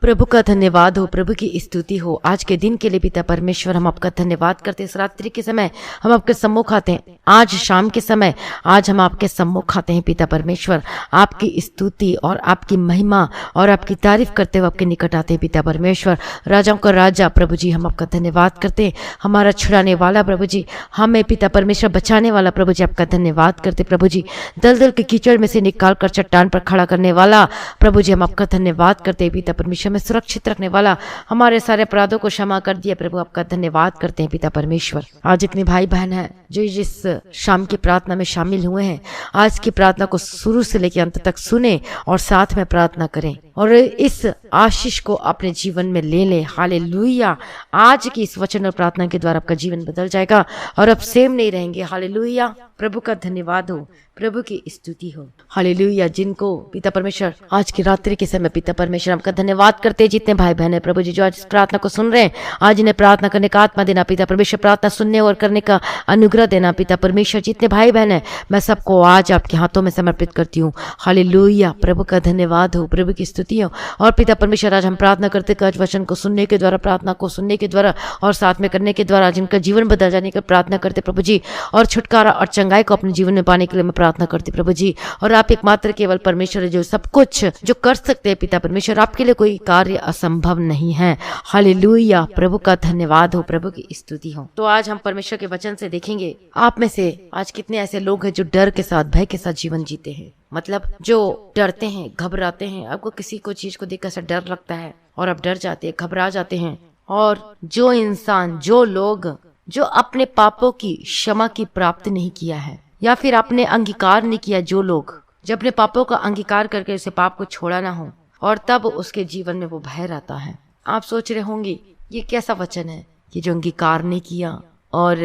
प्रभु का धन्यवाद हो, प्रभु की स्तुति हो। आज के दिन के लिए पिता परमेश्वर हम आपका धन्यवाद करते हैं। इस रात्रि के समय हम आपके सम्मुख आते हैं, आज शाम के समय आज हम आपके सम्मुख आते हैं पिता परमेश्वर। आपकी स्तुति और आपकी महिमा और आपकी तारीफ करते हुए आपके निकट आते हैं पिता परमेश्वर। राजाओं का राजा प्रभु जी, हम आपका धन्यवाद करते हैं। हमारा छुड़ाने वाला प्रभु जी, हमें पिता परमेश्वर बचाने वाला प्रभु जी, आपका धन्यवाद करते प्रभु जी। दलदल के कीचड़ में से निकाल कर चट्टान पर खड़ा करने वाला प्रभु जी, हम आपका धन्यवाद करते हैं पिता परमेश्वर। में सुरक्षित रखने वाला, हमारे सारे अपराधों को क्षमा कर दिया प्रभु, आपका धन्यवाद करते हैं पिता परमेश्वर। आज इतने भाई बहन हैं जो इस शाम की प्रार्थना में शामिल हुए हैं, आज की प्रार्थना को शुरू से लेकर अंत तक सुने और साथ में प्रार्थना करें और इस आशीष को अपने जीवन में ले लें। हालेलुया। आज की इस वचन और प्रार्थना के द्वारा आपका जीवन बदल जाएगा और अब सेम नहीं रहेंगे। हालेलुया। प्रभु का धन्यवाद हो, प्रभु की स्तुति हो। हालेलुया। जिनको पिता परमेश्वर आज की रात्रि के समय पिता परमेश्वर आपका धन्यवाद करते हैं, जितने भाई बहन है प्रभु जी जो आज इस प्रार्थना को सुन रहे हैं, आज इन्हें प्रार्थना करने का आत्मा देना पिता परमेश्वर, प्रार्थना सुनने और करने का अनुग्रह देना पिता परमेश्वर। जितने भाई बहन है मैं सबको आज आपके हाथों में समर्पित करती हूँ। हालेलुया। प्रभु का धन्यवाद हो, प्रभु की स्तुति हो। और पिता परमेश्वर आज हम प्रार्थना करते आज वचन को सुनने के द्वारा, प्रार्थना को सुनने के द्वारा और साथ में करने के द्वारा जिनका जीवन बदल जाने की प्रार्थना करते प्रभु जी, और छुटकारा और चंगाई को अपने जीवन में पाने के लिए मैं प्रार्थना करती प्रभु जी। और आप एकमात्र केवल परमेश्वर है जो सब कुछ जो कर सकते हैं पिता परमेश्वर, आपके लिए कोई कार्य असंभव नहीं है। हालेलुया। प्रभु का धन्यवाद हो, प्रभु की स्तुति हो। तो आज हम परमेश्वर के वचन से देखेंगे आप में से आज कितने ऐसे लोग हैं जो डर के साथ, भय के साथ जीवन जीते हैं। मतलब जो डरते हैं, घबराते हैं। आपको किसी को चीज को देखकर ऐसा डर लगता है और आप डर जाते हैं, घबरा जाते हैं। और जो इंसान, जो लोग जो अपने पापों की क्षमा की प्राप्ति नहीं किया है या फिर आपने अंगीकार नहीं किया, जो लोग जब अपने पापों का अंगीकार करके उसे पाप को छोड़ा ना हो और तब उसके जीवन में वो भय रहता है। आप सोच रहे होंगे ये कैसा वचन है कि जो अंगीकार नहीं किया और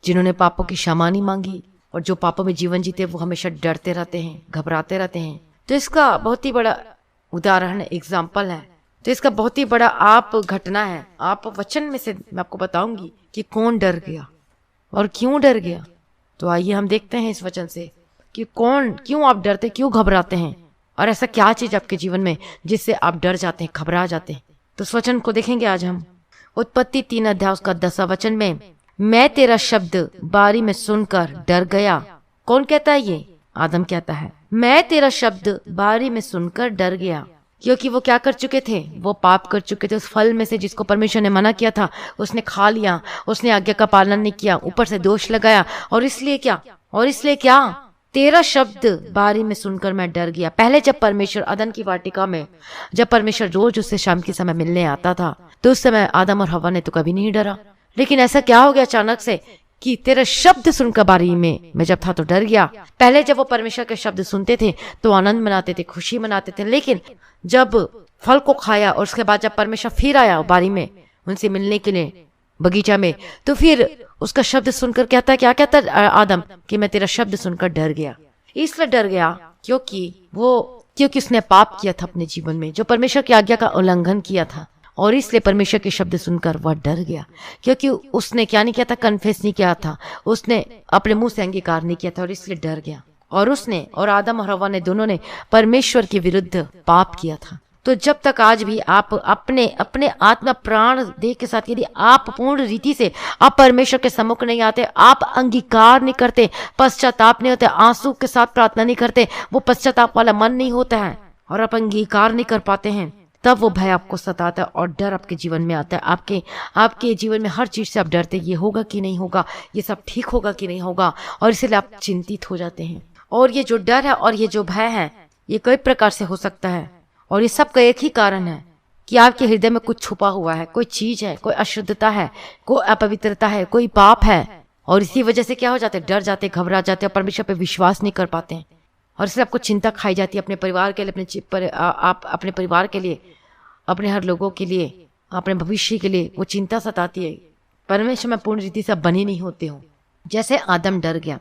जिन्होंने पापों की क्षमा नहीं मांगी और जो पापों में जीवन जीते वो हमेशा डरते रहते हैं, घबराते रहते हैं। तो इसका बहुत ही बड़ा उदाहरण, एग्जाम्पल है। तो इसका बहुत ही बड़ा आप घटना है। आप वचन में से मैं आपको बताऊंगी कि कौन डर गया और क्यों डर गया। तो आइए हम देखते हैं इस वचन से कि क्यों आप डरते, क्यों घबराते हैं और ऐसा क्या चीज आपके जीवन में जिससे आप डर जाते हैं, घबरा जाते हैं। तो इस वचन को देखेंगे आज हम। उत्पत्ति 3 अध्याय उसका 10वां वचन में, मैं तेरा शब्द बारी में सुनकर डर गया। कौन कहता है ये? आदम कहता है, मैं तेरा शब्द बारी में सुनकर डर गया। क्योंकि वो क्या कर चुके थे? वो पाप कर चुके थे। उस फल में से जिसको परमेश्वर ने मना किया था उसने खा लिया, उसने आज्ञा का पालन नहीं किया, ऊपर से दोष लगाया। और इसलिए क्या तेरा शब्द बारी में सुनकर मैं डर गया। पहले जब परमेश्वर अदन की वाटिका में, जब परमेश्वर रोज उससे शाम के समय मिलने आता था तो उस समय आदम और हवा ने तो कभी नहीं डरा। लेकिन ऐसा क्या हो गया अचानक से कि तेरा शब्द सुनकर बारी में मैं जब था तो डर गया। पहले जब वो परमेश्वर के शब्द सुनते थे तो आनंद मनाते थे, खुशी मनाते थे। लेकिन जब फल को खाया और उसके बाद जब परमेश्वर फिर आया बारी में उनसे मिलने के लिए बगीचा में, तो फिर उसका शब्द सुनकर क्या कहता आदम कि मैं तेरा शब्द सुनकर डर गया। इसलिए डर गया क्योंकि उसने पाप किया था अपने जीवन में, जो परमेश्वर की आज्ञा का उल्लंघन किया था। और इसलिए परमेश्वर के शब्द सुनकर वह डर गया, क्योंकि उसने क्या नहीं किया था? कन्फेस नहीं किया था, उसने अपने मुंह से अंगीकार नहीं किया था और इसलिए डर गया। और उसने और आदम और हवा ने दोनों ने परमेश्वर के विरुद्ध पाप किया था। तो जब तक आज भी आप अपने आत्मा प्राण देह के साथ यदि आप पूर्ण रीति से आप परमेश्वर के सम्मुख नहीं आते, आप अंगीकार नहीं करते, पश्चाताप नहीं होते, आंसू के साथ प्रार्थना नहीं करते, वो पश्चाताप वाला मन नहीं होता है और आप अंगीकार नहीं कर पाते हैं, तब वो भय आपको सताता है और डर आपके जीवन में आता है। आपके जीवन में हर चीज से आप डरते, ये होगा कि नहीं होगा, ये सब ठीक होगा कि नहीं होगा, और इसलिए आप चिंतित हो जाते हैं। और ये जो डर है और ये जो भय है ये कई प्रकार से हो सकता है और ये सब का एक ही कारण है कि आपके हृदय में कुछ छुपा हुआ है, कोई चीज है, कोई अशुद्धता है, कोई अपवित्रता है, कोई पाप है। और इसी वजह से क्या हो जाते हैं? डर जाते, घबरा जाते और परमेश्वर पे विश्वास नहीं कर पाते हैं। और इसलिए आपको चिंता खाई जाती है अपने परिवार के लिए, अपने परिवार के लिए, अपने हर लोगों के लिए, अपने भविष्य के लिए वो चिंता सताती है। परमेश्वर में पूर्ण रीति से बने नहीं होते हो, जैसे आदम डर गया।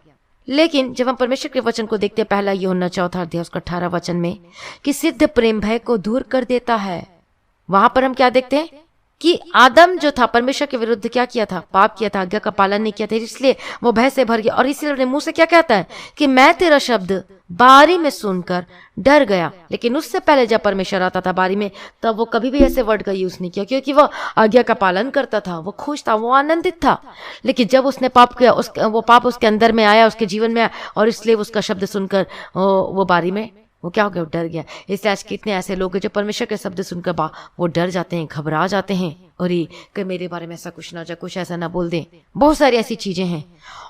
लेकिन जब हम परमेश्वर के वचन को देखते हैं, पहला यूहन्ना 4 अध्याय उसका 18 वचन में, कि सिद्ध प्रेम भय को दूर कर देता है। वहां पर हम क्या देखते हैं? कि आदम जो था परमेश्वर के विरुद्ध क्या किया था, पाप किया था, आज्ञा का पालन नहीं किया था, इसलिए वो भय से भर गया और इसलिए अपने मुंह से क्या कहता है कि मैं तेरा शब्द बारी में सुनकर डर गया। लेकिन उससे पहले जब परमेश्वर आता था बारी में, तब वो कभी भी ऐसे वर्ड का यूज नहीं किया, क्योंकि वो आज्ञा का पालन करता था, वो खुश था, वो आनंदित था। लेकिन जब उसने पाप किया, वो पाप उसके अंदर में आया, उसके जीवन में आया, और इसलिए उसका शब्द सुनकर वो बारी में वो क्या हो गया, डर गया। इसलिए आज कितने ऐसे लोग हैं जो परमेश्वर के शब्द सुनकर वो डर जाते हैं, घबरा जाते हैं, और ये कि मेरे बारे में ऐसा कुछ ना जाए, कुछ ऐसा ना बोल दें। बहुत सारी ऐसी चीजें हैं।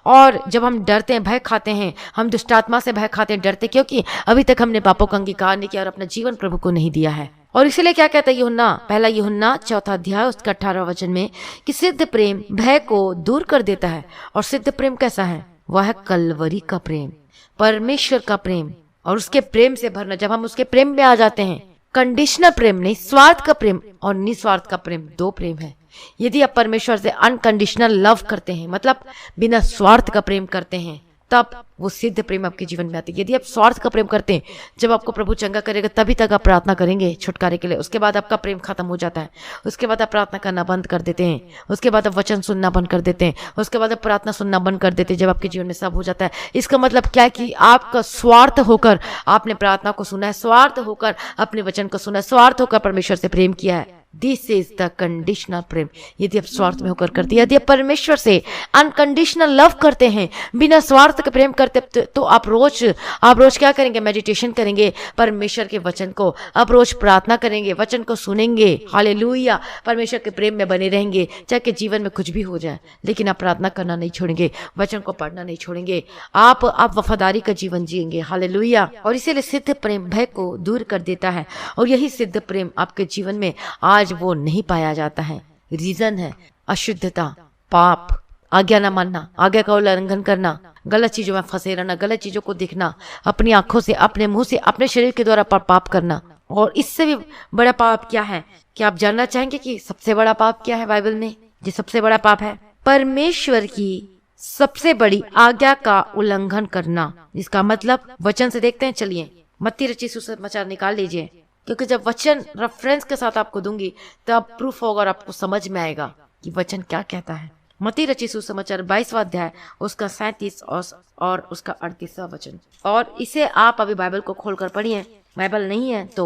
और जब हम डरते हैं, भय खाते हैं, हम दुष्ट आत्मा से भय खाते हैं, डरते, क्योंकि अभी तक हमने पापों का अंगीकार नहीं किया और अपना जीवन प्रभु को नहीं दिया है। और इसलिए क्या कहता है यूहन्ना, पहला यूहन्ना 4 अध्याय उसका 18 वचन में, कि सिद्ध प्रेम भय को दूर कर देता है। और सिद्ध प्रेम कैसा है? वह है कलवरी का प्रेम, परमेश्वर का प्रेम, और उसके प्रेम से भरना। जब हम उसके प्रेम में आ जाते हैं, कंडीशनल प्रेम नहीं, स्वार्थ का प्रेम और निस्वार्थ का प्रेम, दो प्रेम है। यदि आप परमेश्वर से अनकंडीशनल लव करते हैं, मतलब बिना स्वार्थ का प्रेम करते हैं, तब वो सिद्ध प्रेम आपके जीवन में आती है। यदि आप स्वार्थ का प्रेम करते हैं, जब आपको प्रभु चंगा करेगा तभी तक आप प्रार्थना करेंगे छुटकारे के लिए, उसके बाद आपका प्रेम खत्म हो जाता है, उसके बाद आप प्रार्थना करना बंद कर देते हैं, उसके बाद आप वचन सुनना बंद कर देते हैं, उसके बाद आप प्रार्थना सुनना बंद कर देते हैं। जब आपके जीवन में सब हो जाता है, इसका मतलब क्या है कि आपका स्वार्थ होकर आपने प्रार्थना को सुना है, स्वार्थ होकर अपने वचन को सुना है, स्वार्थ होकर परमेश्वर से प्रेम किया है। दिस इज द कंडीशनल प्रेम। यदि आप स्वार्थ में होकर करते हैं, यदि आप परमेश्वर से अनकंडीशनल लव करते हैं, बिना स्वार्थ के प्रेम करते, तो आप रोज क्या करेंगे? मेडिटेशन करेंगे परमेश्वर के वचन को, आप रोज प्रार्थना करेंगे, वचन को सुनेंगे, हालेलुया, परमेश्वर के प्रेम में बने रहेंगे, चाहे कि जीवन में कुछ भी हो जाए, लेकिन आप प्रार्थना करना नहीं छोड़ेंगे, वचन को पढ़ना नहीं छोड़ेंगे, आप वफादारी का जीवन जिएंगे, हालेलुया। और इसीलिए सिद्ध प्रेम भय को दूर कर देता है, और यही सिद्ध प्रेम आपके जीवन में आज वो नहीं पाया जाता है। रीजन है अशुद्धता, पाप, आज्ञा न मानना, आज्ञा का उल्लंघन करना, गलत चीजों में फंसे रहना, गलत चीजों को देखना, अपनी आंखों से, अपने मुंह से, अपने शरीर के द्वारा पाप करना। और इससे भी बड़ा पाप क्या है? क्या आप जानना चाहेंगे कि सबसे बड़ा पाप क्या है बाइबल में? जो सबसे बड़ा पाप है परमेश्वर की सबसे बड़ी आज्ञा का उल्लंघन करना। इसका मतलब वचन से देखते हैं, चलिए मत्ती रचित सुसमाचार निकाल लीजिए, क्योंकि जब वचन रेफरेंस के साथ आपको दूंगी तब प्रूफ होगा और आपको समझ में आएगा कि वचन क्या कहता है। मत्ती रचित सुसमाचार 22वां अध्याय उसका 37 और उसका 38वां वचन। और इसे आप अभी बाइबल को खोलकर पढ़िए। बाइबल नहीं है तो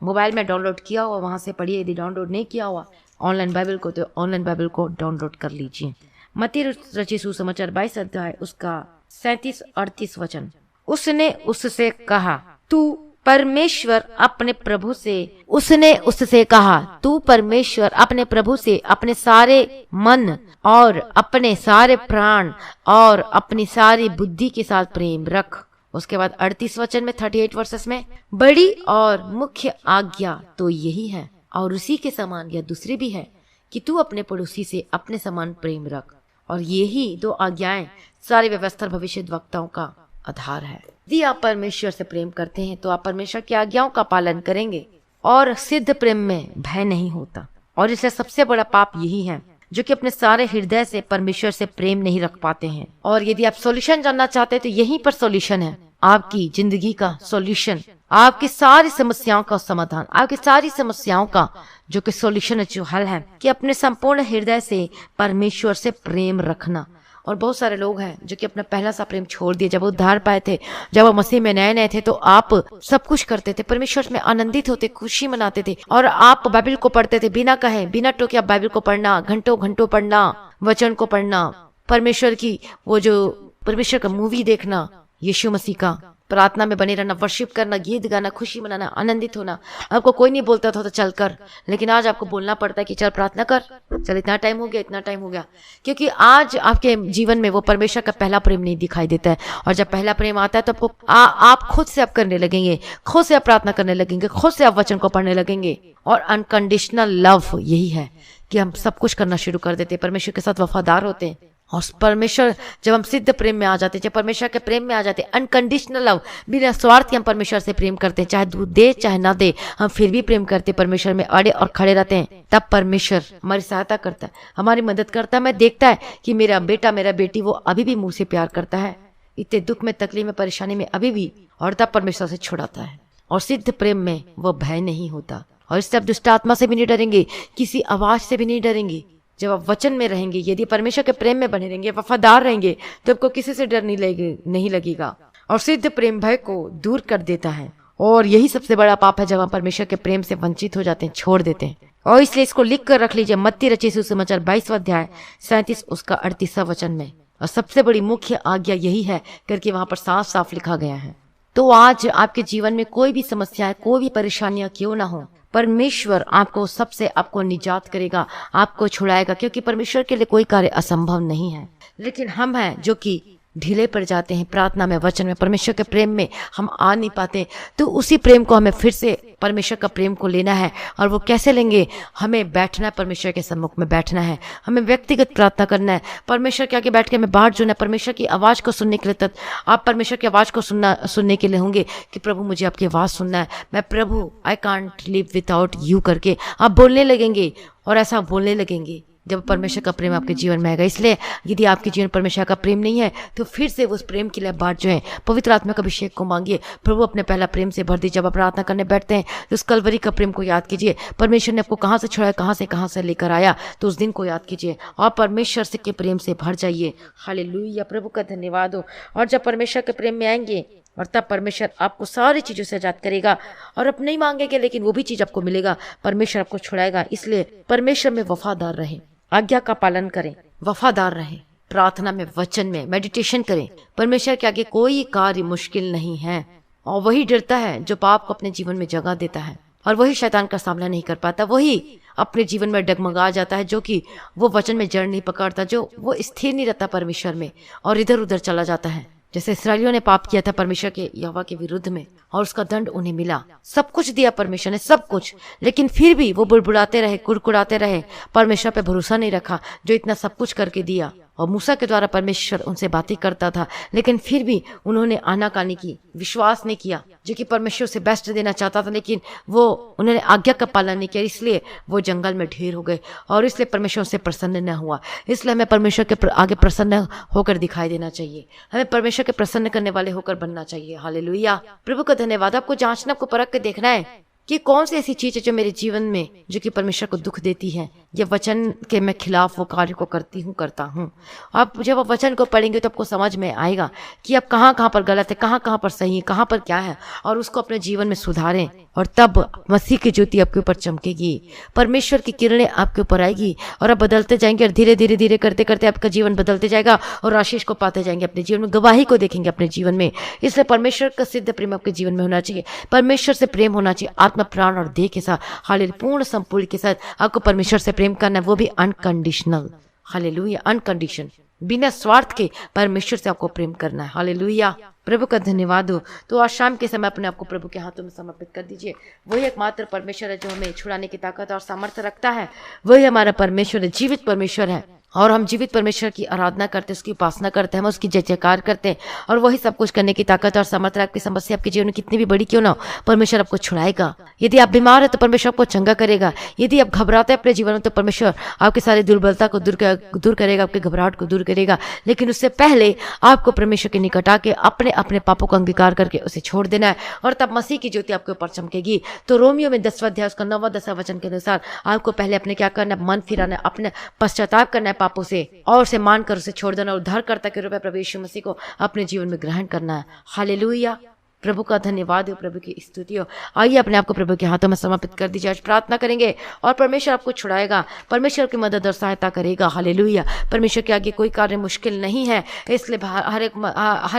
मोबाइल में डाउनलोड किया हुआ वहां से पढ़िए, यदि डाउनलोड नहीं किया हुआ ऑनलाइन बाइबल को तो ऑनलाइन बाइबल को डाउनलोड कर लीजिए। मत्ती रचित सुसमाचार 22 अध्याय उसका 37-38 वचन। उसने उससे कहा, तू परमेश्वर अपने प्रभु से, उसने उससे कहा, तू परमेश्वर अपने प्रभु से अपने सारे मन और अपने सारे प्राण और अपनी सारी बुद्धि के साथ प्रेम रख। उसके बाद 38 वचन में 38 वर्सेस में, बड़ी और मुख्य आज्ञा तो यही है, और उसी के समान यह दूसरी भी है, कि तू अपने पड़ोसी से अपने समान प्रेम रख। और यही दो आज्ञाएं सारी व्यवस्था भविष्यद्वक्ताओं का आधार है। यदि आप परमेश्वर से प्रेम करते हैं तो आप परमेश्वर की आज्ञाओं का पालन करेंगे, और सिद्ध प्रेम में भय नहीं होता। और इसलिए सबसे बड़ा पाप यही है, जो कि अपने सारे हृदय से परमेश्वर से प्रेम नहीं रख पाते हैं। और यदि आप सॉल्यूशन जानना चाहते हैं तो यहीं पर सॉल्यूशन है, आपकी जिंदगी का सॉल्यूशन, आपकी सारी समस्याओं का समाधान, आपकी सारी समस्याओं का जो कि सॉल्यूशन है, जो हल है, कि अपने संपूर्ण हृदय से परमेश्वर से प्रेम रखना। और बहुत सारे लोग हैं जो कि अपना पहला सा प्रेम छोड़ दिए। जब वो उद्धार पाए थे, जब वो मसीह में नए नए थे, तो आप सब कुछ करते थे, परमेश्वर में आनंदित होते, खुशी मनाते थे, और आप बाइबल को पढ़ते थे बिना कहे, बिना टोके। आप बाइबल को पढ़ना, घंटों घंटों पढ़ना, वचन को पढ़ना, परमेश्वर की वो जो परमेश्वर का मूवी देखना, यीशु मसीह का, प्रार्थना में बने रहना, वर्शिप करना, गीत गाना, खुशी मनाना, आनंदित होना। आपको कोई नहीं बोलता था तो चल कर, लेकिन आज आपको बोलना पड़ता है कि चल प्रार्थना कर, चल इतना टाइम हो गया, इतना टाइम हो गया, क्योंकि आज आपके जीवन में वो परमेश्वर का पहला प्रेम नहीं दिखाई देता है। और जब पहला प्रेम आता है तो आपको आप खुद से आप करने लगेंगे, खुद से आप प्रार्थना करने लगेंगे, खुद से आप वचन को पढ़ने लगेंगे। और अनकंडीशनल लव यही है कि हम सब कुछ करना शुरू कर देते, परमेश्वर के साथ वफादार होते हैं। और परमेश्वर, जब हम सिद्ध प्रेम में आ जाते, जब परमेश्वर के प्रेम में आ जाते, अनकंडीशनल लव, बिना स्वार्थ हम परमेश्वर से प्रेम करते हैं, चाहे दूध दे चाहे ना दे, हम फिर भी प्रेम करते, परमेश्वर में अड़े और खड़े रहते हैं। तब परमेश्वर हमारी सहायता करता है, हमारी मदद करता है। मैं देखता है कि मेरा बेटा, मेरा बेटी, वो अभी भी मुझसे प्यार करता है, इतने दुख में, तकलीफ में, परेशानी में अभी भी, और तब परमेश्वर से छुड़ाता है। और सिद्ध प्रेम में वो भय नहीं होता। और इससे आप दुष्ट आत्मा से भी नहीं डरेंगे, किसी आवाज से भी नहीं डरेंगे। जब आप वचन में रहेंगे, यदि परमेश्वर के प्रेम में बने रहेंगे, वफादार रहेंगे, तो आपको किसी से डर नहीं लगेगा। और सिद्ध प्रेम भय को दूर कर देता है। और यही सबसे बड़ा पाप है जब हम परमेश्वर के प्रेम से वंचित हो जाते हैं, छोड़ देते हैं। और इसलिए इसको लिख कर रख लीजिए, मत्ती रचित सुसमाचार 22वां अध्याय 37 उसका 38वां वचन में। और सबसे बड़ी मुख्य आज्ञा यही है करके वहां पर साफ साफ लिखा गया है। तो आज आपके जीवन में कोई भी समस्या, कोई भी परेशानियां क्यों ना हो, परमेश्वर आपको निजात करेगा, आपको छुड़ाएगा, क्योंकि परमेश्वर के लिए कोई कार्य असंभव नहीं है। लेकिन हम हैं जो कि ढीले पड़ जाते हैं, प्रार्थना में, वचन में, परमेश्वर के प्रेम में हम आ नहीं पाते। तो उसी प्रेम को हमें फिर से परमेश्वर का प्रेम को लेना है। और वो कैसे लेंगे? हमें बैठना है, परमेश्वर के सम्मुख में बैठना है, हमें व्यक्तिगत प्रार्थना करना है, परमेश्वर के आगे बैठ के हमें बाट जोड़ना है, परमेश्वर की आवाज को सुनने के लिए। आप परमेश्वर की आवाज को सुनने के लिए होंगे कि प्रभु मुझे आपकी आवाज सुनना है, मैं प्रभु I can't live without you करके आप बोलने लगेंगे। और ऐसा बोलने लगेंगे जब परमेश्वर का प्रेम आपके जीवन में आएगा। इसलिए यदि आपके जीवन परमेश्वर का प्रेम नहीं है तो फिर से उस प्रेम के लिए बाट जो है पवित्र आत्मा का अभिषेक को मांगिए। प्रभु अपने पहला प्रेम से भर दीजिए। जब आप प्रार्थना करने बैठते हैं तो उस कलवरी का प्रेम को याद कीजिए। परमेश्वर ने आपको कहाँ से छुड़ाया, कहाँ से लेकर आया, तो उस दिन को याद कीजिए और परमेश्वर से के प्रेम से भर जाइए। हालेलुया, प्रभु का धन्यवाद हो। और जब परमेश्वर के प्रेम में आएंगे और तब परमेश्वर आपको सारी चीजों से आजाद करेगा। और आप नहीं मांगेंगे लेकिन वो भी चीज आपको मिलेगा, परमेश्वर आपको छुड़ाएगा। इसलिए परमेश्वर में वफादार रहें, आज्ञा का पालन करें, वफादार रहें, प्रार्थना में, वचन में मेडिटेशन करें। परमेश्वर के आगे कोई कार्य मुश्किल नहीं है। और वही डरता है जो पाप को अपने जीवन में जगह देता है, और वही शैतान का सामना नहीं कर पाता, वही अपने जीवन में डगमगा जाता है, जो कि वो वचन में जड़ नहीं पकड़ता, जो वो स्थिर नहीं रहता परमेश्वर में और इधर उधर चला जाता है। जैसे इस्राएलियों ने पाप किया था परमेश्वर के यहोवा के विरुद्ध में और उसका दंड उन्हें मिला। सब कुछ दिया परमेश्वर ने, सब कुछ, लेकिन फिर भी वो बुड़बुड़ाते रहे, कुड़कुड़ाते रहे, परमेश्वर पे भरोसा नहीं रखा जो इतना सब कुछ करके दिया। और मूसा के द्वारा परमेश्वर उनसे बातें करता था, लेकिन फिर भी उन्होंने आनाकानी की, विश्वास नहीं किया, जो कि परमेश्वर से बेस्ट देना चाहता था, लेकिन वो उन्होंने आज्ञा का पालन नहीं किया, इसलिए वो जंगल में ढेर हो गए और इसलिए परमेश्वर से प्रसन्न न हुआ। इसलिए हमें परमेश्वर के आगे प्रसन्न होकर दिखाई देना चाहिए, हमें परमेश्वर के प्रसन्न करने वाले होकर बनना चाहिए। हालेलुया, प्रभु का धन्यवाद। आपको जांचना, आपको परख के देखना है कि कौन सी ऐसी चीज है जो मेरे जीवन में जो कि परमेश्वर को दुख देती है, या वचन के मैं खिलाफ वो कार्य को करता हूँ। आप जब आप वचन को पढ़ेंगे तो आपको समझ में आएगा कि आप कहाँ पर गलत है, कहाँ पर सही है, कहाँ पर क्या है, और उसको अपने जीवन में सुधारें। और तब मसीह की ज्योति आपके ऊपर चमकेगी, परमेश्वर की किरणें आपके ऊपर आएगी और आप बदलते जाएंगे। और धीरे धीरे धीरे करते करते आपका जीवन बदलते जाएगा और आशीष को पाते जाएंगे अपने जीवन में, गवाही को देखेंगे अपने जीवन में। इसलिए परमेश्वर का सिद्ध प्रेम आपके जीवन में होना चाहिए, परमेश्वर से प्रेम होना चाहिए, आत्मा, प्राण और देह के साथ। हालेलुया, पूर्ण संपूर्ण के साथ आपको परमेश्वर से प्रेम करना है, वो भी अनकंडीशनल। हालेलुया, अनकंडीशन, बिना स्वार्थ के परमेश्वर से आपको प्रेम करना है। हालेलुया, प्रभु का धन्यवाद हो। तो आज शाम के समय अपने आपको प्रभु के हाथों में समर्पित कर दीजिए। वही एकमात्र परमेश्वर है जो हमें छुड़ाने की ताकत और सामर्थ्य रखता है। वही हमारा परमेश्वर है, जीवित परमेश्वर है, और हम जीवित परमेश्वर की आराधना करते, उसकी उपासना करते हैं, हम उसकी जय जयकार करते हैं। और वही सब कुछ करने की ताकत और सामर्थ्य, आपकी समस्या आपके जीवन में कितनी भी बड़ी क्यों ना हो, परमेश्वर आपको छुड़ाएगा। यदि आप बीमार है तो परमेश्वर आपको चंगा करेगा। यदि आप घबराते हैं अपने जीवन में तो परमेश्वर आपकी सारी दुर्बलता को दूर करेगा, आपके घबराहट को दूर करेगा। लेकिन उससे पहले आपको परमेश्वर के निकट आके अपने अपने पापों को अंगीकार करके उसे छोड़ देना है, और तब मसीह की ज्योति आपके ऊपर चमकेगी। तो रोमियो में 10वां अध्याय उसका 9वां 10वां वचन के अनुसार आपको पहले अपने क्या करना है, मन फिराना है, अपने पश्चाताप करना है पापों से, और उसे मानकर उसे छोड़ देना, उद्धारकर्ता के रूप में प्रभु यीशु मसीह को अपने जीवन में ग्रहण करना है। हालेलुया, प्रभु का धन्यवाद हो, प्रभु की स्तुति हो। आइए अपने आप को प्रभु के हाथों में समर्पित कर दीजिए। आज प्रार्थना करेंगे और परमेश्वर आपको छुड़ाएगा, परमेश्वर की मदद और सहायता करेगा। हालेलुया, परमेश्वर के आगे कोई कार्य मुश्किल नहीं है। इसलिए हर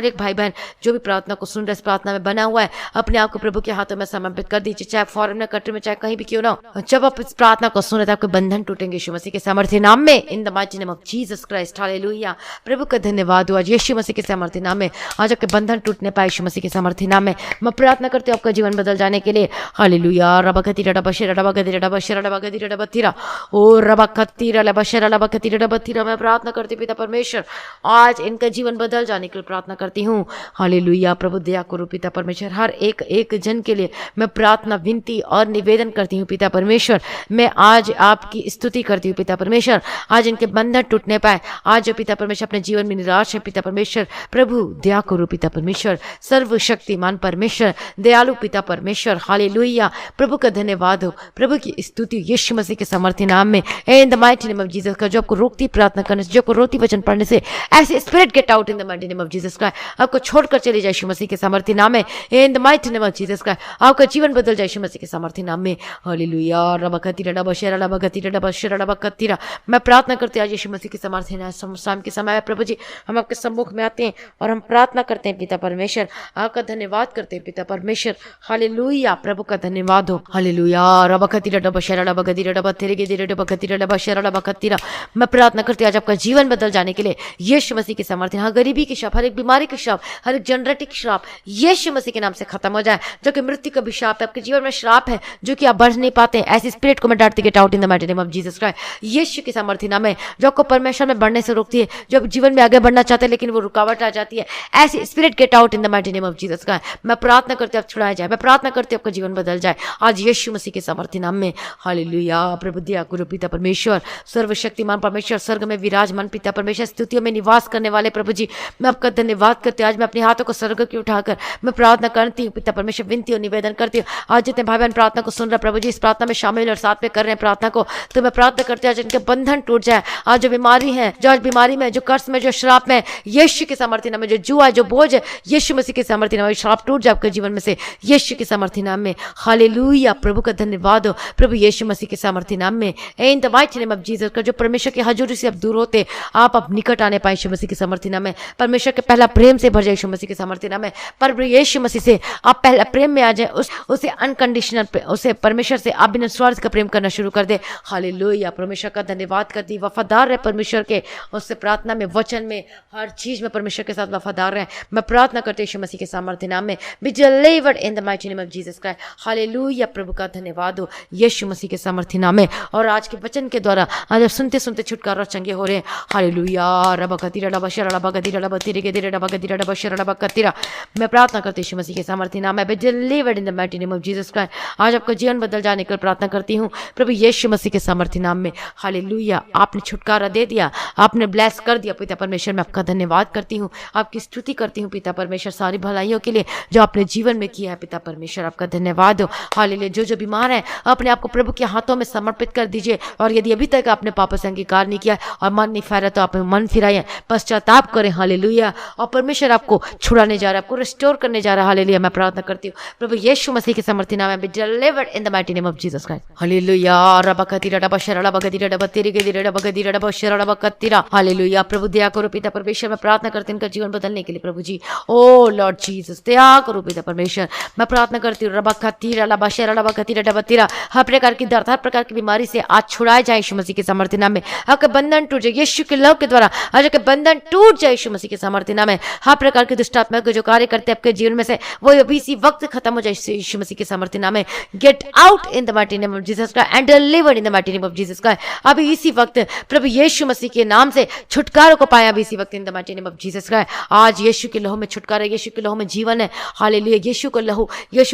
एक भाई बहन जो भी प्रार्थना को सुन रहे, इस प्रार्थना में बना हुआ है, अपने आप को प्रभु के हाथों में समर्पित कर दीजिए, चाहे फॉरेन में, कंट्री में, चाहे कहीं भी क्यों ना हो। जब आप इस प्रार्थना को सुने तो आपके बंधन टूटेंगे यीशु मसीह के सामर्थ्य नाम में, in the mighty name of Jesus Christ. हालेलुया, प्रभु का धन्यवाद हो। आज यीशु मसीह के सामर्थ्य नाम में आज आपके बंधन टूटने पाए यीशु मसीह के सामर्थ्य नाम में। मैं प्रार्थना करते हो आपका जीवन बदल जाने के लिए। हालेलुया, रबकतीरा डबशेरा डबकतीरा डबशेरा डबकतीरा डबतीरा ओ रबकतीरा लबशेरा लबकतीरा डबतीरा। मैं प्रार्थना करती पिता परमेश्वर आज इनका जीवन बदल जाने के लिए प्रार्थना करती हूँ। हालेलुया, प्रभु दया करो पिता परमेश्वर, हर एक जन के लिए मैं प्रार्थना, विनती और निवेदन करती हूँ पिता परमेश्वर। मैं आज आपकी स्तुति करती हूँ पिता परमेश्वर, आज इनके बंधन टूटने पाए। आज जो पिता परमेश्वर अपने जीवन में निराश है पिता परमेश्वर, प्रभु दया करो पिता परमेश्वर, सर्वशक्ति सर्वशक्तिमान परमेश्वर, दयालु पिता परमेश्वर, हालेलुया। प्रभु का धन्यवाद हो, प्रभु की स्तुति यीशु मसीह के सामर्थ्य नाम में, in the mighty name of Jesus का। जो आपको रोकती प्रार्थना करने से, जो आपको रोती वचन पढ़ने से, ऐसे spirit get out in the mighty name of Jesus का। आपको छोड़कर चले जाए यीशु मसीह के सामर्थ्य नाम में, in the mighty name of Jesus का। आपका जीवन बदल जाए यीशु मसीह के सामर्थ्य नाम में, हालेलुया। रबकतीरा डबशेरा डबकतीरा डबशेरा डबकतीरा। मैं प्रार्थना करते आज यीशु मसीह के सामर्थ्य नाम शाम के समय प्रभु जी हम आपके सम्मुख में आते हैं और हम प्रार्थना करते हैं पिता परमेश्वर, आपका धन्यवाद करते हैं पिता परमेश्वर, हालेलुया। प्रभु का धन्यवाद हो, हालेलुया। रबकतीरा डबशेरा डबकतीरा डबतेरे गेदीरा डबकतीरा डबशेरा डबकतीरा। मैं प्रार्थना करते आज आपका जीवन बदल जाने के लिए यीशु मसीह के सामर्थ्य, हाँ गरीबी की श्राप, हर एक बीमारी की श्राप, हर एक जेनरेटिक श्राप यीशु मसीह के नाम से खत्म हो जाए। जो कि मृत्यु का भी श्राप है, आपके जीवन में श्राप है जो कि आप बढ़ नहीं पाते हैं, ऐसी स्पिरिट को मैं डांटती get out in the mighty name of Jesus Christ. Yeshu के सामर्थ्य नाम है जो आपको परमेश्वर में बढ़ने से रोकती है, जो जीवन में आगे बढ़ना चाहते हैं लेकिन वो रुकावट आ जाती है, ऐसी spirit get out in the mighty name of Jesus Christ. मैं प्रार्थना करते आप छुड़ाया जाए, मैं प्रार्थना करते आपका जीवन बदल जाए आज यीशु मसीह के सामर्थ्य नाम में, हालेलुया। प्रभु दया करो पिता परमेश्वर, सर्वशक्तिमान परमेश्वर, स्वर्ग में विराजमान पिता परमेश्वर, स्तुतियों में निवास करने वाले प्रभु जी, मैं आपका धन्यवाद करते आज मैं अपने हाथों को स्वर्ग की उठाकर मैं प्रार्थना करती हूँ पिता परमेश्वर, विनती और निवेदन करती हूँ आज जितने भाई बहन प्रार्थना को सुन रहे प्रभु जी, इस प्रार्थना में शामिल और साथ में कर रहे हैं प्रार्थना को, तो मैं प्रार्थना करते हैं आज इनके बंधन टूट जाए। आज जो बीमारी है, जो आज बीमारी में, जो कर्ज में, जो श्राप में, यीशु के सामर्थ्य नाम में, जो जुआ, जो बोझ है, यीशु मसीह के सामर्थ्य नाम में श्राप टूट जाए आपके जीवन में से यीशु के सामर्थ्य नाम में, हालेलुया। प्रभु का धन्यवाद हो, प्रभु यीशु मसीह के सामर्थ्य नाम में, in the mighty name of Jesus का। जो परमेश्वर की हजूरी से आप दूर होते, आप निकट आने पाए यीशु मसीह के सामर्थ्य नाम में, परमेश्वर के पहला प्रेम से भर जाए यीशु मसीह के सामर्थ्य नाम में, पर यीशु मसीह से आप पहला प्रेम में आ जाए, उसे अनकंडीशनल, उसे परमेश्वर से आप बिना स्वार्थ का प्रेम करना शुरू कर दे, हालेलुया। परमेश्वर का धन्यवाद करती, वफादार रहे परमेश्वर के, उससे प्रार्थना में, वचन में, हर चीज में परमेश्वर के साथ वफादार रहे। मैं प्रार्थना करती यीशु मसीह के सामर्थ्य नाम में, be delivered in the mighty name of Jesus Christ, हालेलुया। प्रभु का धन्यवाद हो यीशु मसीह के सामर्थ्य नाम में। और आज के वचन के द्वारा आज आप सुनते सुनते छुटकारा चंगे हो रहे हैं, हालेलुया। रबकतीरा डबशेरा डबकतीरा डबतीरे गेदीरा डबकतीरा डबशेरा डबकतीरा। मैं प्रार्थना करती यीशु मसीह के सामर्थ्य नाम में, be delivered in the mighty name of Jesus Christ. आज आपका जीवन बदल जाने के लिए प्रार्थना करती हूँ प्रभु यीशु मसीह के सामर्थ्य नाम में, हालेलुया। आपने छुटकारा दे दिया, आपने ब्लेस कर दिया पिता परमेश्वर, मैं आपका धन्यवाद करती हूँ, आपकी स्तुति करती हूँ पिता परमेश्वर, सारी भलाइयों के लिए जो आपने जीवन में किया है पिता परमेश्वर, आपका धन्यवाद हो, हालेलुया। जो बीमार है अपने आप को प्रभु के हाथों में समर्पित कर दीजिए, और यदि अभी तक आपने पापों से अंगीकार नहीं किया और मन नहीं फेरा तो आप मन फिराइए, पश्चाताप करें, हालेलुया। और परमेश्वर आपको छुड़ाने जा रहा है, आपको रिस्टोर करने जा रहा है, हालेलुया। मैं प्रार्थना करती हूँ प्रभु यीशु मसीह के सामर्थ्य नाम में, be delivered in the mighty name of Jesus Christ, हालेलुया। रबकतीरा डबशेरा डबकतीरा डबतीरे गेदीरा डबकतीरा डबशेरा डबकतीरा, हालेलुया। प्रभु दया करो पिता परमेश्वर, मैं प्रार्थना करती हूँ इनका जीवन बदलने के लिए प्रभु जी, ओ लॉर्ड जीसस दया करो पिता परमेश्वर। मैं प्रार्थना करती हूँ रबकतीरा डबशेरा डबकतीरा डबतीरा, हर प्रकार की दर्द, हर प्रकार की बीमारी से आज छुड़ाए जाए यीशु मसीह के सामर्थ्य नाम में, आपके बंधन टूट जाए यीशु के लव के द्वारा, आज आपके बंधन टूट जाए यीशु मसीह के सामर्थ्य नाम में। हर प्रकार की दुष्ट आत्मा के जो कार्य करते हैं आपके जीवन में से वो अभी इसी वक्त खत्म हो जाए यीशु मसीह के सामर्थ्य नाम में, get out in the mighty name of Jesus का and delivered in the mighty name of Jesus का। अभी इसी वक्त प्रभु यीशु मसीह के नाम से छुटकारा को पाया, अभी इसी वक्त इन the mighty name of Jesus का। आज यीशु के लहू में छुटकारा, यीशु के लहू में जीवन है, हालेलुया। यीशु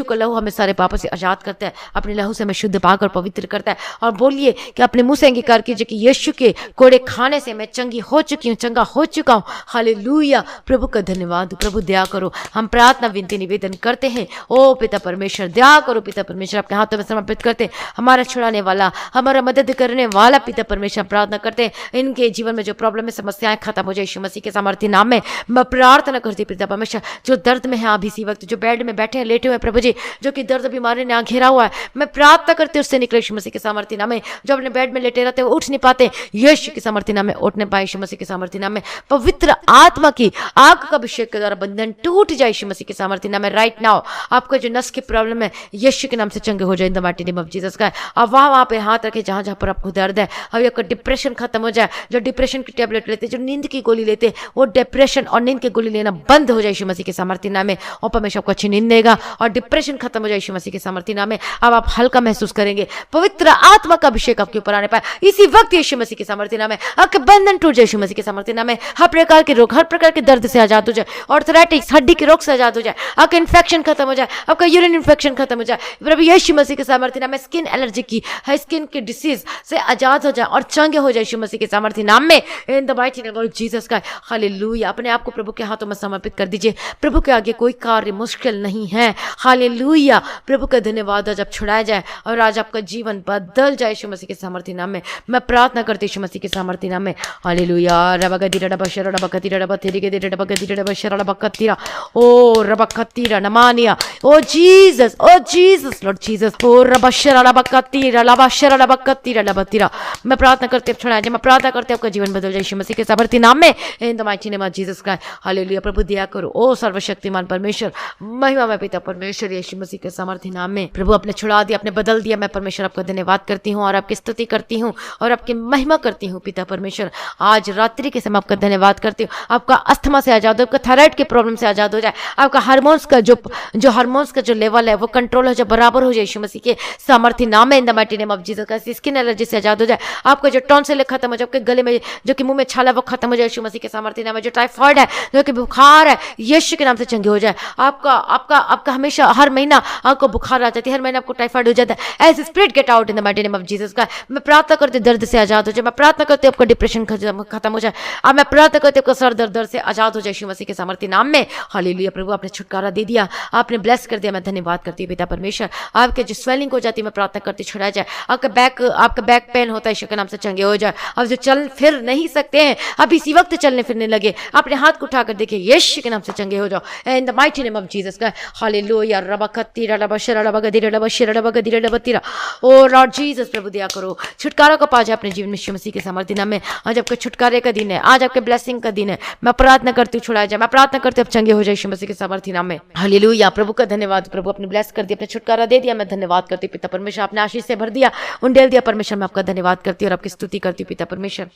का लहू हमें सारे पापों से आजाद करता है, अपने लहू से हमें शुद्ध पाकर पवित्र करता है। और बोलिए कि अपने मुंह से अंगीकार कीजिए कि यीशु के कोड़े खाने से मैं चंगी हो चुकी हूँ, चंगा हो चुका हूँ, हालेलुया। प्रभु का धन्यवाद, प्रभु दया करो। हम प्रार्थना विनती निवेदन करते हैं, ओ पिता परमेश्वर दया करो पिता परमेश्वर, आपके हाथों में समर्पित करते हैं, हमारा छुड़ाने वाला, हमारा मदद करने वाला पिता परमेश्वर, प्रार्थना करते हैं इनके जीवन में जो प्रॉब्लम है, समस्याएं खत्म हो जाए यीशु मसीह के सामर्थ्य नाम में। मैं प्रार्थना करती हूँ पिता परमेश्वर, जो दर्द में है अभी इसी वक्त, जो बेड में बैठे हैं, लेटे हुए प्रभु जी, जो कि दर्द बीमारी ने घेरा हुआ है, मैं प्रार्थना करती हूँ उससे निकले यीशु मसीह के सामर्थ्य नाम में। जो अपने बेड में लेटे रहते हैं वो उठ नहीं पाते, यीशु के सामर्थ्य नाम में उठने पाए यीशु मसीह के सामर्थ्य नाम में। पवित्र आत्मा की आग का अभिषेक के द्वारा बंधन टूट जाए यीशु मसीह के सामर्थ्य नाम में। राइट नाउ आपका जो नस की प्रॉब्लम है यीशु के नाम से चंगे हो जाए इन the mighty name of Jesus का। अब वहां पे हाथ रखे जहां जहां पर आपको दर्द है, अब आपका डिप्रेशन खत्म हो जाए। जो डिप्रेशन की टेबलेट लेते, जो नींद की गोली लेते, वो डिप्रेशन और नींद की गोली लेना बंद हो जाए यीशु मसीह के सामर्थ्य नाम में। और परमेश्वर आपको अच्छी नींद देगा और डिप्रेशन खत्म हो जाए यीशु मसीह के सामर्थ्य नाम में। अब आप हल्का महसूस करेंगे, पवित्र आत्मा का अभिषेक आपके ऊपर आने पाए इसी वक्त यीशु मसीह के सामर्थ्य नाम में। आपके बंधन टूट जाए यीशु मसीह के सामर्थ्य नाम में। हर प्रकार के रोग, हर प्रकार के दर्द से आजाद हो जाए, ऑर्थराइटिस हड्डी के रोग से आजाद हो जाए, आपका इन्फेक्शन खत्म हो जाए, आपका यूरिन इन्फेक्शन खत्म हो जाए प्रभु यीशु मसीह के सामर्थ्य नाम में। स्किन एलर्जी की, स्किन की डिसीज से आजाद हो जाए और चंगे हो जाए यीशु मसीह के सामर्थ्य नाम में, in the mighty name of Jesus का। हालेलुया। अपने आप को प्रभु के हाथों में समर्पित कर दीजिए। प्रभु के आगे कोई कार्य मुश्किल नहीं है। हालेलुया, प्रभु का धन्यवाद। आज आप छुड़ाया जाए और आज आपका जीवन बदल जाए यीशु मसीह के सामर्थ्य नाम में। मैं प्रार्थना करती यीशु मसीह के सामर्थ्य नाम में। हालेलुया। रबगदिरा बशरा रबकतिरा रबतेरिगे दिरा रबगदिरा बशरा रबकतिरा ओ रबकतिरा नमानिया ओ जीसस लॉर्ड जीसस ओ रबशरा रबकतिरा लबशरा रबकतिरा लबतिरा। मैं प्रार्थना करते अब छुड़ाया जाए। मैं प्रार्थना करते आपका जीवन बदल जाए यीशु मसीह के सामर्थ्य नाम में। In the mighty name of Jesus Christ. हालेलुया। प्रभु दया करो ओ सर्वशक्तिमान परमेश्वर, महिमा में पिता परमेश्वर यीशु मसीह के सामर्थ्य नाम में। प्रभु आपने छुड़ा दिया, आपने बदल दिया। मैं परमेश्वर आपका धन्यवाद करती हूँ और आपकी स्तुति करती हूँ और आपकी महिमा करती हूँ पिता परमेश्वर। आज रात्रि के समय आपका धन्यवाद करती हूँ। आपका अस्थमा से आजाद हो, आपका थायराइड के प्रॉब्लम से आजाद हो जाए, आपका हार्मोन्स का जो लेवल है वो कंट्रोल हो जाए, बराबर हो जाए यीशु मसीह के सामर्थ्य नाम में। In the mighty name of Jesus Christ. Skin allergy से आजाद हो जाए, आपका जो टॉन्सिल खत्म हो जाए, आपके गले में जो कि मुंह में छाला वो खत्म हो जाए यीशु मसीह के सामर्थ्य नाम में। जो टाइफाइड है, जो कि बुखार है, यीशु के नाम से चंगे हो जाए। आपका हमेशा हर महीना आपको बुखार आ जाती है, हर महीना आपको टाइफाइड हो जाता है। As spirit get out in the mighty name of Jesus Christ. मैं प्रार्थना करती दर्द से आजाद हो जाए। मैं प्रार्थना करती आपका डिप्रेशन खत्म हो जाए। अब मैं प्रार्थना करती आपका सर दर्द से आजाद हो जाए यीशु मसीह के सामर्थ्य नाम में। हालेलुया। प्रभु आपने छुटकारा दे दिया, आपने ब्लेस कर दिया। मैं धन्यवाद करती हूँ पिता परमेश्वर। आपके जो स्वेलिंग हो जाती है मैं प्रार्थना करती छुड़ा जाए। आपका बैक पेन होता है यीशु के नाम से चंगे हो जाए। अब जो चल फिर नहीं सकते हैं, अब इसी वक्त चलने फिरने लगे, अपने हाथ को उठाकर देखिए, यीशु के नाम से चंगे हो जाओ in the mighty name of Jesus Christ. हालेलुया। रबकतिरा रबशरा रबगदिरा रबशरा रबगदिरा रबतिरा ओ लॉर्ड जीसस। प्रभु दया करो, छुटकारा को पा जाए अपने जीवन में यीशु मसीह के सामर्थ्य नाम में। आज आपके छुटकारे का दिन है, आज आपके ब्लेसिंग का दिन है। मैं प्रार्थना करती हूँ छुड़ाया जाए। मैं प्रार्थना करती हूँ अब चंगे हो जाए यीशु मसीह के सामर्थ्य नाम में। हालेलुया। प्रभु का धन्यवाद। प्रभु अपने ब्लेस कर दिया, अपने छुटकारा दे दिया। मैं धन्यवाद करती हूँ पिता परमेश्वर। आपने आशीष से भर दिया, उंडेल दिया परमेश्वर। मैं आपका धन्यवाद करती हूँ और आपकी स्तुति करती हूँ पिता परमेश्वर।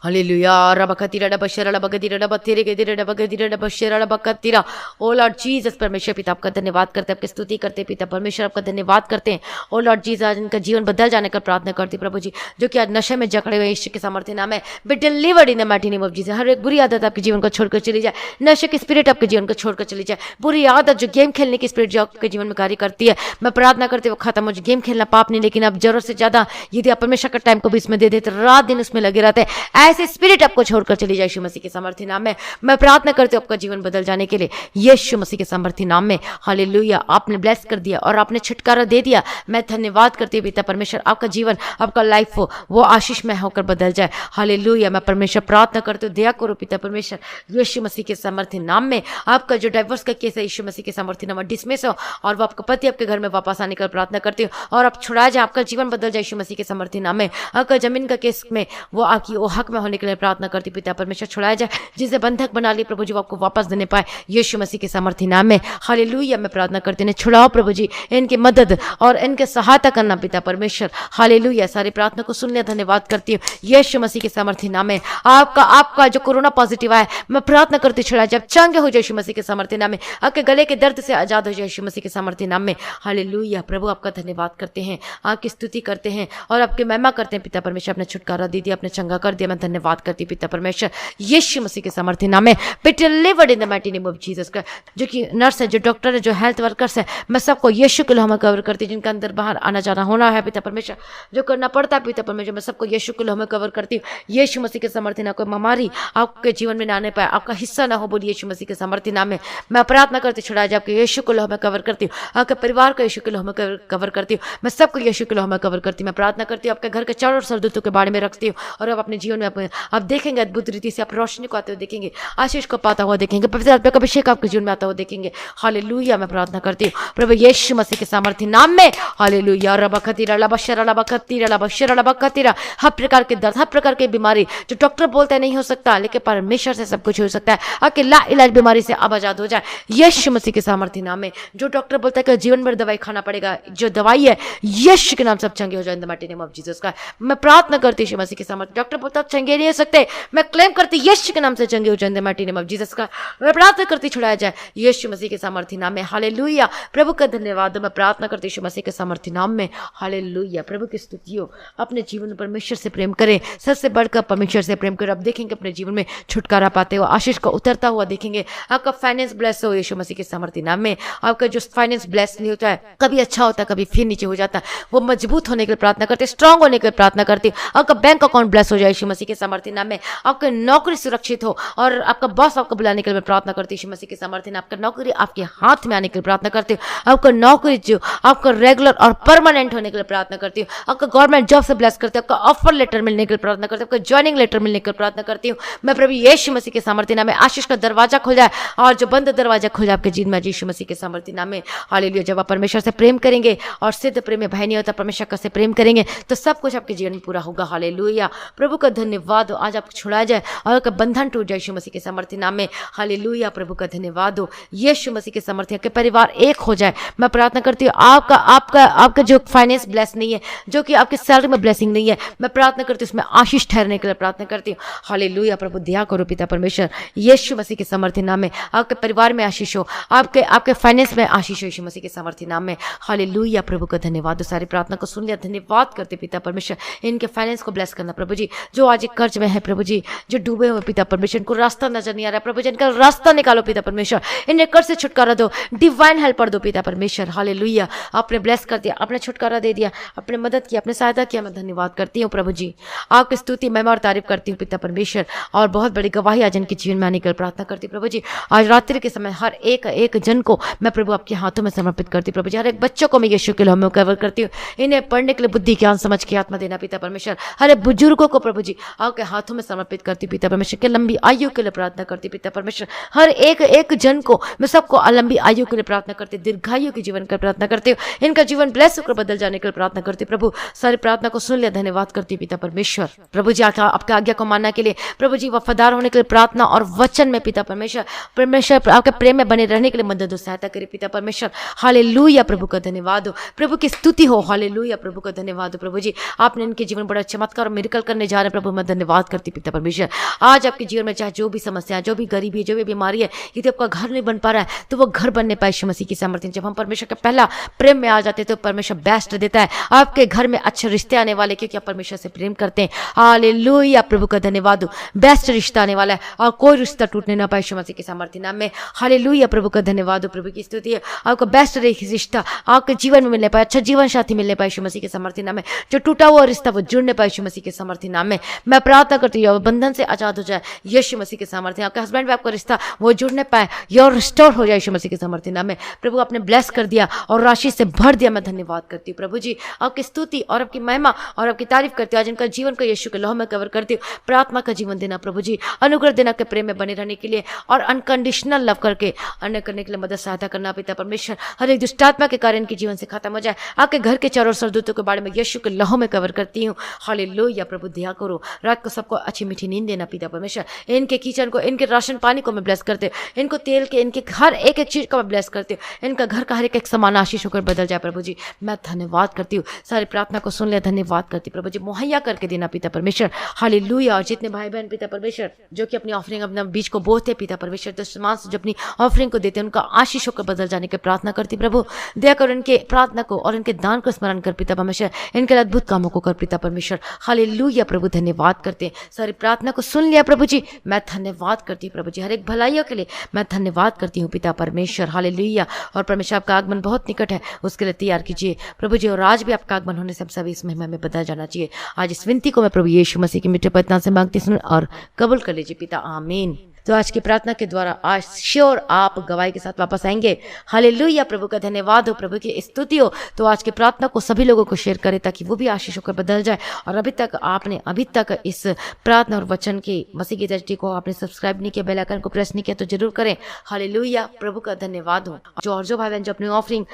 हालेलुया। रबकतिरा रबशरा रबगदिरा रबतेरिगे रबगदिरा रबशरा रबकतिरा ओ लॉर्ड जीसस। परमेश्वर पिता आपका धन्यवाद करते हैं, आपकी स्तुति करते हैं पिता परमेश्वर। आपका धन्यवाद करते हैं ओ लॉर्ड जीसस। आज इनका जीवन बदल जाने का प्रार्थना करती प्रभु जी, जो कि आज नशे में जकड़े हुए यीशु के सामर्थ्य नाम है। Be delivered in the mighty name of Jesus. हर एक बुरी आदत आपके जीवन को छोड़कर चली जाए, नशे की स्पिरिट आपके जीवन को छोड़कर चली जाए, बुरी आदत जो गेम खेलने की स्पिरिट जो आपके जीवन में कार्य करती है, मैं प्रार्थना करते हुए खत्म हो जाए। गेम खेलना पाप नहीं, लेकिन आप जरूरत से ज्यादा यदि आप परमेश्वर का टाइम को भी इसमें दे देते, रात दिन उसमें लगे रहते हैं, ऐसे स्पिरिट आपको छोड़कर चली जाए यीशु मसीह के सामर्थ्य नाम में। मैं प्रार्थना करती हूँ आपका जीवन बदल जाने के लिए यीशु मसीह के सामर्थ्य नाम में। हालेलुया। आपने ब्लेस कर दिया और आपने छुटकारा दे दिया। मैं धन्यवाद करती हूँ पिता परमेश्वर। आपका जीवन, आपका लाइफ वो आशीष में होकर बदल जाए। हालेलुया। मैं परमेश्वर प्रार्थना करती हूँ, दया करो पिता परमेश्वर यीशु मसीह के सामर्थ्य नाम में। आपका जो डाइवोर्स का केस है यीशु मसीह के सामर्थ्य नाम में डिसमिस हो और वो आपका पति आपके घर में वापस आने का प्रार्थना करती हूँ और आप छुड़ाया जाए, आपका जीवन बदल जाए यीशु मसीह के सामर्थ्य नाम में। आपका जमीन का केस में वो आपकी वो हक में होने के लिए प्रार्थना करती पिता परमेश्वर। छुड़ाया जाए, जिसे बंधक बना लिया प्रभु जी वो आपको वापस देने पाए यीशु मसीह के सामर्थ्य नाम में। हालेलुया। मैं प्रार्थना करती हूँ, छुड़ाओ प्रभु जी, इनकी मदद और इनके सहायता करना पिता परमेश्वर। हालेलुया। सारी प्रार्थना को सुन लिया, धन्यवाद करती हूँ यीशु मसीह के सामर्थ्य नाम में। आपका जो कोरोना पॉजिटिव आया, मैं प्रार्थना करती छुड़ाया जाए, चंगे हो जाए यीशु मसीह के सामर्थ्य नाम में। आपके गले के दर्द से आजाद हो जाए यीशु मसीह के सामर्थ्य नाम में। हालेलुया। प्रभु आपका धन्यवाद करते हैं, आपकी स्तुति करते हैं और आपकी महिमा करते हैं पिता परमेश्वर। आपने छुटकारा दे दिया, आपने चंगा कर दिया। मैं धन्यवाद करती पिता परमेश्वर यीशु मसीह के सामर्थ्य नाम में। Be delivered in the mighty name of Jesus का। जो कि नर्स है, जो डॉक्टर है, जो हेल्थ वर्कर्स है, मैं सबको यीशु के नाम में कवर करती हूँ। जिनका अंदर बाहर आना जाना होना है पिता परमेश्वर, जो करना पड़ता है पिता परमेश्वर, मैं सबको यीशु के नाम में कवर करती हूँ यीशु मसीह के सामर्थ्य नाम। कोई बीमारी आपके जीवन में ना आने पाए, आपका हिस्सा ना हो, बोलिए यीशु मसीह के सामर्थ्य नाम में। मैं प्रार्थना करती छुड़ाया जाए, आपके यीशु के नाम में कवर करती हूँ, आपके परिवार को यीशु के नाम में कवर करती हूँ। मैं सबको यीशु के नाम में कवर करती हूँ। मैं प्रार्थना करती हूँ, आपके घर के चारों सरदूतों के बारे में रखती हूँ और आप अपने जीवन में आप देखेंगे अद्भुत रीति से, आप रोशनी को आते हुए देखेंगे, आशीष को पाता हुआ देखेंगे, पवित्र आत्मा का अभिषेक आपके जीवन में आता हुआ देखेंगे। हालेलुया। मैं प्रार्थना करती हूँ प्रभु यीशु मसीह के सामर्थ्य नाम में। हालेलुया। रबकतिरा लबशरा लबकतिरा लबशरा लबकतिरा। हर प्रकार के दर्द, हर प्रकार की बीमारी जो डॉक्टर बोलते हैं नहीं हो सकता, लेकिन परमेश्वर से सब कुछ हो सकता है। आपके ला इलाज बीमारी से अब आजाद हो जाए यीशु मसीह के सामर्थ्य नाम में। जो डॉक्टर बोलता है कि जीवन भर दवाई खाना पड़ेगा, जो दवाई है यीशु के नाम से अब चंगे हो जाए इन the mighty name of Jesus का। मैं प्रार्थना करती हूँ यीशु मसीह के सामर्थ्य। डॉक्टर बोलता है चंगे नहीं हो सकते, मैं क्लेम करती यीशु के नाम से चंगे हो जाए इन the mighty name of Jesus का। मैं प्रार्थना करती छुड़ाया जाए यीशु मसीह के सामर्थ्य नाम में। हालेलुया। प्रभु का धन्यवाद। मैं प्रार्थना करती यीशु मसीह के सामर्थ्य नाम में। हालेलुया। प्रभु की स्तुति हो। अपने जीवन में परमेश्वर से प्रेम करें, सबसे बढ़कर परमेश्वर से प्रेम करें। अब देखेंगे अपने जीवन में छुटकारा पाते हो, आशीष को उतरता हुआ देखेंगे। आपका फाइनेंस ब्लेस हो यीशु मसीह के सामर्थ्य नाम में। आपका जो फाइनेंस ब्लेस नहीं होता है, कभी अच्छा होता है, कभी फिर नीचे हो जाता है, वो मजबूत होने के लिए प्रार्थना करते, स्ट्रांग होने के लिए प्रार्थना करती। आपका बैंक अकाउंट ब्लेस हो जाए यीशु मसीह के सामर्थ्य नाम में। आपकी नौकरी सुरक्षित हो और आपका बॉस आपको बुलाने के लिए मैं प्रार्थना करती हूँ यीशु मसीह के सामर्थ्य नाम। आपका नौकरी आपके हाथ में आने के लिए प्रार्थना करती हूँ। आपका नौकरी जो आपका रेगुलर और परमानेंट होने के लिए प्रार्थना करती हूँ। आपका गवर्नमेंट जॉब से ब्लेस करती हूँ। आपका ऑफर लेटर मिलने के लिए प्रार्थना करती हूँ। आपका ज्वाइनिंग लेटर मिलने के लिए प्रार्थना करती हूँ। मैं प्रभु यीशु मसीह के सामर्थ्य नाम में आशीष का दरवाजा खुल जाए और जो बंद दरवाजा खुल जाए आपके जीवन में यीशु मसीह के सामर्थ्य नाम में। हालेलुया। जब आप परमेश्वर से प्रेम करेंगे और सिद्ध प्रेम में भय नहीं होता, परमेश्वर से प्रेम करेंगे तो सब कुछ आपके जीवन में पूरा होगा। हालेलुया। प्रभु का धन्यवाद हो। आज आपको छुड़ाया जाए और आपका बंधन टूट जाए यीशु मसीह के सामर्थ्य नाम में। हालेलुया। प्रभु का धन्यवाद हो। यीशु मसीह के सामर्थ्य के परिवार एक हो जाए। मैं प्रार्थना करती हूँ आपका आपका आपका जो फाइनेंस ब्लेस नहीं है, जो कि आपके सैलरी में ब्लेसिंग नहीं है, मैं प्रार्थना करती हूँ उसमें आशीष ठहरने के लिए प्रार्थना करती हूँ। हालेलुया। प्रभु दया करो पिता परमेश्वर यीशु मसीह के सामर्थ्य नाम में। आपके परिवार में आशीष हो, आपके आपके फाइनेंस में आशीष हो यीशु मसीह के सामर्थ्य नाम में। हालेलुया। प्रभु का धन्यवाद। सारी प्रार्थना को सुन लिया, धन्यवाद करते पिता परमेश्वर। इनके फाइनेंस को ब्लेस करना प्रभु जी। जो आज कर्ज में है प्रभु जी, जो डूबे हुए पिता परमेश्वर, इनको रास्ता नजर नहीं आ रहा प्रभु जी, इनका रास्ता निकालो पिता परमेश्वर। इन्हें कर्ज से छुटकारा दो, डिवाइन हेल्पर दो पिता परमेश्वर। हालेलुया। आपने ब्लेस कर दिया, आपने छुटकारा दे दिया, आपने मदद की, आपने सहायता किया। मैं धन्यवाद करती हूँ प्रभु जी। आपकी स्तुति महिमा और तारीफ करती हूँ पिता परमेश्वर। और बहुत बड़ी गवाही आज इनके जीवन में आने की प्रार्थना करती हूँ प्रभु जी। आज रात्रि के समय हर एक एक जन को मैं प्रभु आपके हाथों में समर्पित करती हूँ प्रभु जी। हर एक बच्चों को मैं यीशु के लहू में कवर करती हूँ। इन्हें पढ़ने के लिए बुद्धि ज्ञान समझ के आत्मा देना पिता परमेश्वर। हर एक बुजुर्गों को प्रभु जी आपके हाथों में समर्पित करती हूँ पिता परमेश्वर। के लंबी आयु के लिए प्रार्थना करती हूँ पिता परमेश्वर। हर एक एक जन को मैं सबको लंबी आयु के लिए प्रार्थना करती हूँ, दीर्घायु के जीवन के लिए प्रार्थना करती हूँ। इनका जीवन ब्लेस होकर बदल जाने के लिए प्रार्थना करती हूँ प्रभु। सारी प्रार्थना को सुन लिया, धन्यवाद करती हूँ पिता परमेश्वर। प्रभु जी आपके आज्ञा को मानने के लिए प्रभु जी, वफादार होने के लिए प्रार्थना और वचन में पिता परमेश्वर परमेश्वर आपके प्रेम में बने रहने के लिए मदद और सहायता करे पिता परमेश्वर। हालेलुया। प्रभु का धन्यवाद हो, प्रभु की स्तुति हो। हालेलुया। प्रभु का धन्यवाद हो प्रभु जी। आपने इनके जीवन बड़ा चमत्कार और मिरेकल करने जा रहे हैं प्रभु। मैं धन्यवाद करती पिता परमेश्वर। आज आपके जीवन में चाहे जो भी समस्या, जो भी गरीबी, जो भी बीमारी है, यदि आपका घर नहीं बन पा रहा है तो वो घर बनने पाए यीशु मसीह की सामर्थ्य। जब हम परमेश्वर के पहला प्रेम में आ जाते हैं तो परमेश्वर बेस्ट देता है। आपके घर में अच्छे रिश्ते आने वाले, क्योंकि आप परमेश्वर से प्रेम करते हैं। हालेलुया। प्रभु का धन्यवाद हो। बेस्ट रिश्ता आने वाला है और कोई रिश्ता टूटने ना पाए यीशु मसीह के सामर्थ्य नाम में। हालेलुया। प्रभु का धन्यवाद हो। प्रभु की स्तुति है। आपका बेस्ट रिश्ता आपके जीवन में मिलने पाए, अच्छा जीवन साथी मिलने पाए यीशु मसीह के सामर्थ्य नाम में। जो टूटा हुआ रिश्ता वो जुड़ने पाए यीशु मसीह के सामर्थ्य नाम में। मैं प्रार्थना करती हूँ बंधन से आजाद हो जाए यीशु मसीह के सामर्थ्य। आपके हस्बैंड वाइफ का रिश्ता वो जुड़ने पाए, योर रिस्टोर हो जाए यीशु मसीह के सामर्थ्य नाम में। प्रभु आपने ब्लेस कर दिया और राशि से भर दिया। मैं धन्यवाद करती हूँ प्रभु जी। आपकी स्तुति और आपकी महिमा और आपकी तारीफ करती हूँ। आज इनका जीवन को यीशु के लहू में कवर करती हूँ। प्रार्थना का जीवन देना प्रभु जी, अनुग्रह देना के प्रेम में बने रहने के लिए और अनकंडीशनल लव करके अन्य करने के लिए मदद सहायता करना पिता परमेश्वर। हर एक दुष्ट आत्मा के कारण इनके जीवन से खत्म हो जाए। आपके घर के चारों सरदूतों के बारे में यीशु के लहू में कवर करती हूँ। हालेलुया। प्रभु दया करो, रात को सबको अच्छी मीठी नींद देना पिता परमेश्वर। इनके किचन को, इनके राशन पानी को मैं ब्लेस करते हूँ। इनको तेल के, इनके हर एक एक चीज को मैं ब्लेस करती हूँ। इनका घर का हर एक समान आशीष होकर बदल जाए प्रभु जी। मैं धन्यवाद करती हूँ। सारी प्रार्थना को सुन लिया, धन्यवाद करती प्रभु जी। मुहैया करके देना पिता परमेश्वर। हालेलुया। और जितने भाई बहन पिता परमेश्वर जो कि अपनी ऑफरिंग, अपना बीज को बोते पिता परमेश्वर, तो समान से जो अपनी ऑफरिंग को देते हैं उनका आशीष होकर बदल जाने की प्रार्थना करती प्रभु। दया कर इनके प्रार्थना को और इनके दान को स्मरण कर पिता परमेश्वर। इनके अद्भुत कामों को कर पिता परमेश्वर। हालेलुया। प्रभु धन्यवाद करते हैं। सारी प्रार्थना को सुन लिया प्रभु जी। मैं धन्यवाद करती हूँ प्रभु जी। हर एक भलाइयों के लिए मैं धन्यवाद करती हूँ पिता परमेश्वर। हालेलुया। और परमेश्वर आपका आगमन बहुत निकट है, उसके लिए तैयार कीजिए प्रभु जी। और आज भी आपका आगमन होने से हम सभी इस महिमा में बदल जाना चाहिए। आज इस विनती को मैं प्रभु यीशु मसीह की मीठे पवित्र नाम से मांगती सुन और कबूल कर लीजिए पिता। आमीन। तो आज की प्रार्थना के द्वारा आज श्योर आप गवाही के साथ वापस आएंगे। हालेलुया। प्रभु का धन्यवाद हो, प्रभु की स्तुति हो। तो आज की प्रार्थना को सभी लोगों को शेयर करें ताकि वो भी आशीष होकर बदल जाए। और अभी तक इस प्रार्थना और वचन की मसीह की दृष्टि को आपने सब्सक्राइब नहीं किया, बेल आइकन को प्रेस नहीं किया तो जरूर करें। हालेलुया। प्रभु का धन्यवाद हो। जो भाई बहन जो अपनी ऑफरिंग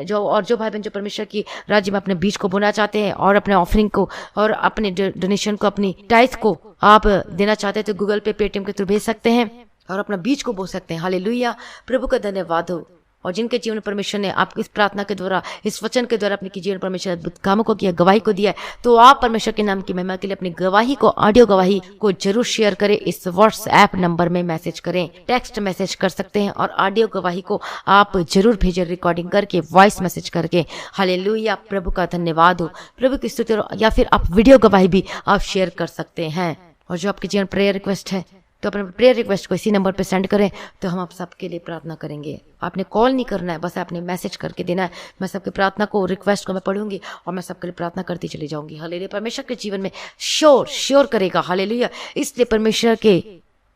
जो भाई बहन जो परमेश्वर की राज्य में अपने बीज को बोना चाहते हैं और अपने ऑफरिंग को और अपने डोनेशन को, अपनी टाइथ को आप देना चाहते हैं तो गूगल पे, पेटीएम के थ्रू भेज सकते हैं और अपना बीज को बो सकते हैं। हालेलुया। प्रभु का धन्यवाद हो। और जिनके जीवन परमेश्वर ने आप इस प्रार्थना के द्वारा, इस वचन के द्वारा अपने जीवन परमेश्वर अद्भुत कामों को किया, गवाही को दिया है, तो आप परमेश्वर के नाम की महिमा के लिए अपनी गवाही को, ऑडियो गवाही को जरूर शेयर करें। इस व्हाट्सएप नंबर में मैसेज करें, टेक्स्ट मैसेज कर सकते हैं और ऑडियो गवाही को आप जरूर भेजें, रिकॉर्डिंग करके, वॉइस मैसेज करके। हालेलुया। प्रभु का धन्यवाद हो। प्रभु की स्तुति। या फिर आप वीडियो गवाही भी आप शेयर कर सकते हैं। और जो आपके जीवन प्रेयर रिक्वेस्ट है तो अपने प्रेयर रिक्वेस्ट को इसी नंबर पे सेंड करें, तो हम आप सबके लिए प्रार्थना करेंगे। आपने कॉल नहीं करना है, बस आपने मैसेज करके देना है। मैं सबके प्रार्थना को, रिक्वेस्ट को मैं पढ़ूंगी और मैं सबके लिए प्रार्थना करती चली जाऊंगी। हालेलुया। परमेश्वर के जीवन में श्योर करेगा। हालेलुया। इसलिए परमेश्वर के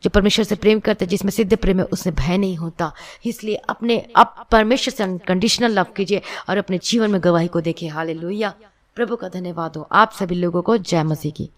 जो परमेश्वर से प्रेम करते, जिसमें सिद्ध प्रेम है, उससे भय नहीं होता। इसलिए अपने आप परमेश्वर से अनकंडीशनल लव कीजिए और अपने जीवन में गवाही को देखिए। हालेलुया। प्रभु का धन्यवाद हो। आप सभी लोगों को जय मसीह की।